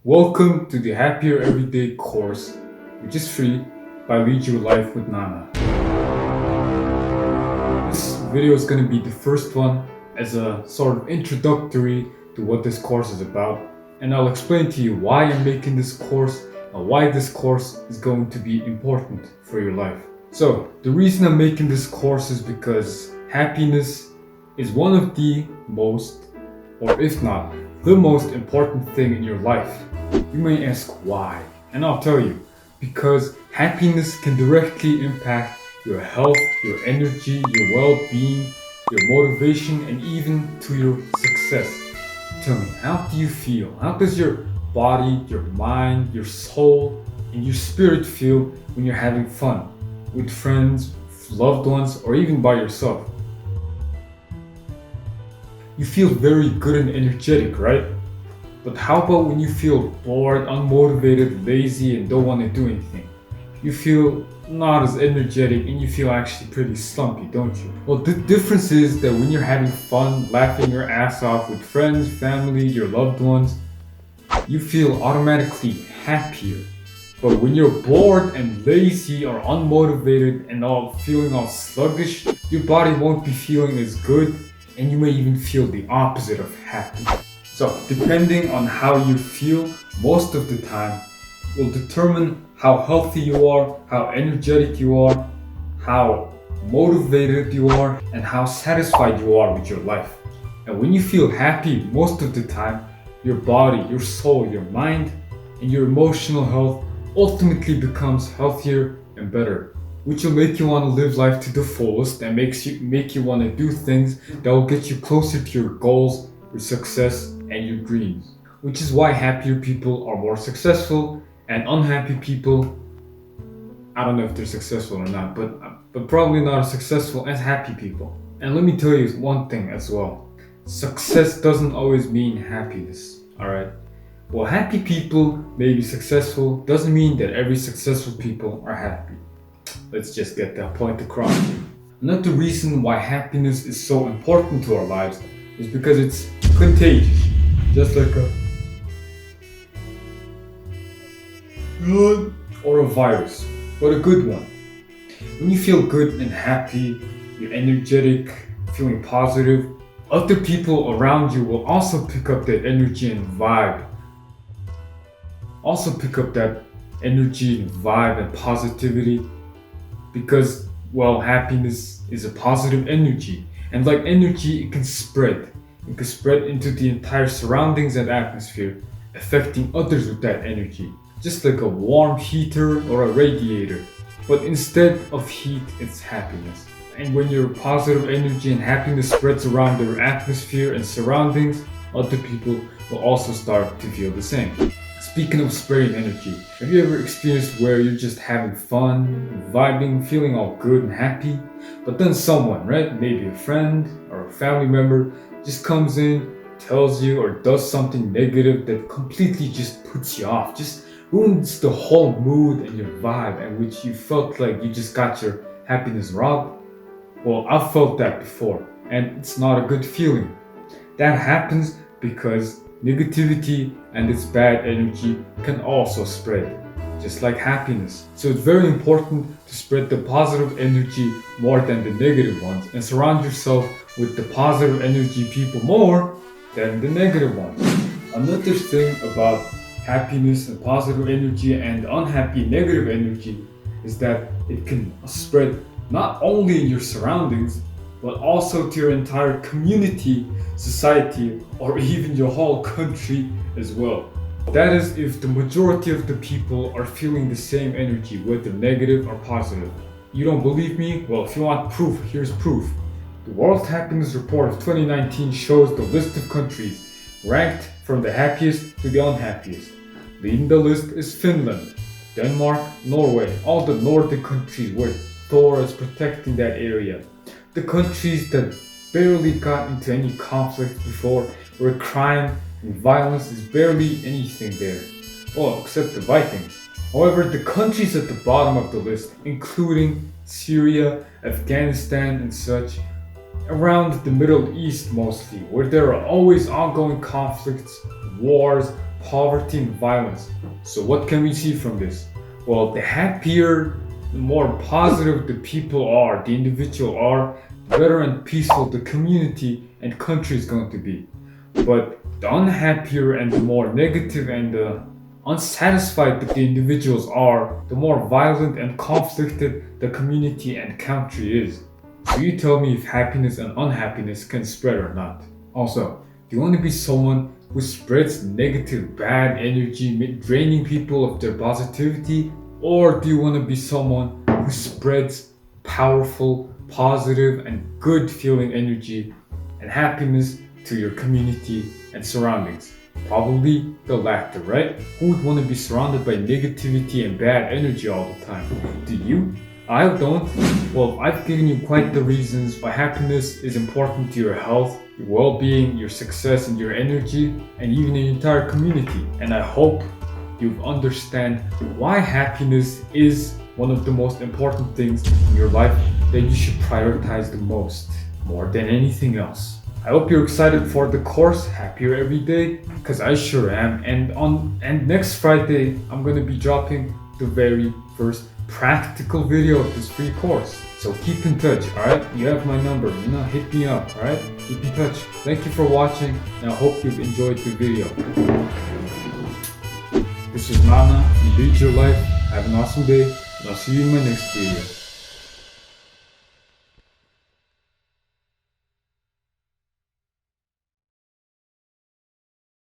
Welcome to the Happier Everyday course, which is free by Lead Your Life with Nana. This video is going to be the first one as a sort of introductory to what this course is about, and I'll explain to you why I'm making this course and why this course is going to be important for your life. So, the reason I'm making this course is because happiness is one of the most, or if not, the most important thing in your life. You may ask why, and I'll tell you. Because happiness can directly impact your health, your energy, your well-being, your motivation, and even to your success. Tell me, how do you feel? How does your body, your mind, your soul, and your spirit feel when you're having fun with friends, loved ones, or even by yourself? You feel very good and energetic, right? But how about when you feel bored, unmotivated, lazy, and don't want to do anything? You feel not as energetic and you feel actually pretty slumpy, don't you? Well, the difference is that when you're having fun, laughing your ass off with friends, family, your loved ones, you feel automatically happier. But when you're bored and lazy or unmotivated and feeling all sluggish, your body won't be feeling as good and you may even feel the opposite of happy. So, depending on how you feel, most of the time will determine how healthy you are, how energetic you are, how motivated you are, and how satisfied you are with your life. And when you feel happy most of the time, your body, your soul, your mind, and your emotional health ultimately becomes healthier and better, which will make you want to live life to the fullest and make you want to do things that will get you closer to your goals, your success, and your dreams. Which is why happier people are more successful and unhappy people, I don't know if they're successful or not, but probably not as successful as happy people. And let me tell you one thing as well. Success doesn't always mean happiness, alright? While happy people may be successful, doesn't mean that every successful people are happy. Let's just get that point across. Another reason why happiness is so important to our lives is because it's contagious. Just like a or a virus, but a good one. When you feel good and happy, you're energetic, feeling positive, other people around you will also pick up that energy and vibe. Also pick up that energy and vibe and positivity because, well, happiness is a positive energy. And like energy, it can spread. It can spread into the entire surroundings and atmosphere, affecting others with that energy. Just like a warm heater or a radiator. But instead of heat, it's happiness. And when your positive energy and happiness spreads around their atmosphere and surroundings, other people will also start to feel the same. Speaking of spreading energy, have you ever experienced where you're just having fun, vibing, feeling all good and happy, but then someone, right, maybe a friend or a family member, just comes in, tells you or does something negative that completely just puts you off, just ruins the whole mood and your vibe, and which you felt like you just got your happiness robbed? Well, I've felt that before, and it's not a good feeling. That happens because negativity and its bad energy can also spread, just like happiness. So it's very important to spread the positive energy more than the negative ones and surround yourself with the positive energy people more than the negative ones. Another thing about happiness and positive energy and unhappy negative energy is that it can spread not only in your surroundings but also to your entire community, society, or even your whole country as well. That is if the majority of the people are feeling the same energy, whether negative or positive. You don't believe me? Well, if you want proof, here's proof. The World Happiness Report of 2019 shows the list of countries ranked from the happiest to the unhappiest. Leading the list is Finland, Denmark, Norway, all the Nordic countries where Thor is protecting that area. The countries that barely got into any conflict before, where crime and violence is barely anything there. Well, except the Vikings. However, the countries at the bottom of the list, including Syria, Afghanistan, and such, around the Middle East mostly, where there are always ongoing conflicts, wars, poverty, and violence. So what can we see from this? Well, the happier, the more positive the people are, the individual are, the better and peaceful the community and country is going to be. But the unhappier and the more negative and unsatisfied that the individuals are, the more violent and conflicted the community and country is. So you tell me if happiness and unhappiness can spread or not. Also, do you want to be someone who spreads negative, bad energy, draining people of their positivity? Or do you want to be someone who spreads powerful, positive, and good feeling energy and happiness to your community and surroundings? Probably the latter, right? Who would want to be surrounded by negativity and bad energy all the time? Do you? I don't. Well, I've given you quite the reasons why happiness is important to your health, your well-being, your success, and your energy, and even the entire community. And I hope you understand why happiness is one of the most important things in your life that you should prioritize the most, more than anything else. I hope you're excited for the course, Happier Every Day, because I sure am. And next Friday, I'm gonna be dropping the very first practical video of this free course. So keep in touch, alright? You have my number, hit me up, alright? Keep in touch. Thank you for watching, and I hope you've enjoyed the video. This is Nana, you lead your life, have an awesome day, and I'll see you in my next video.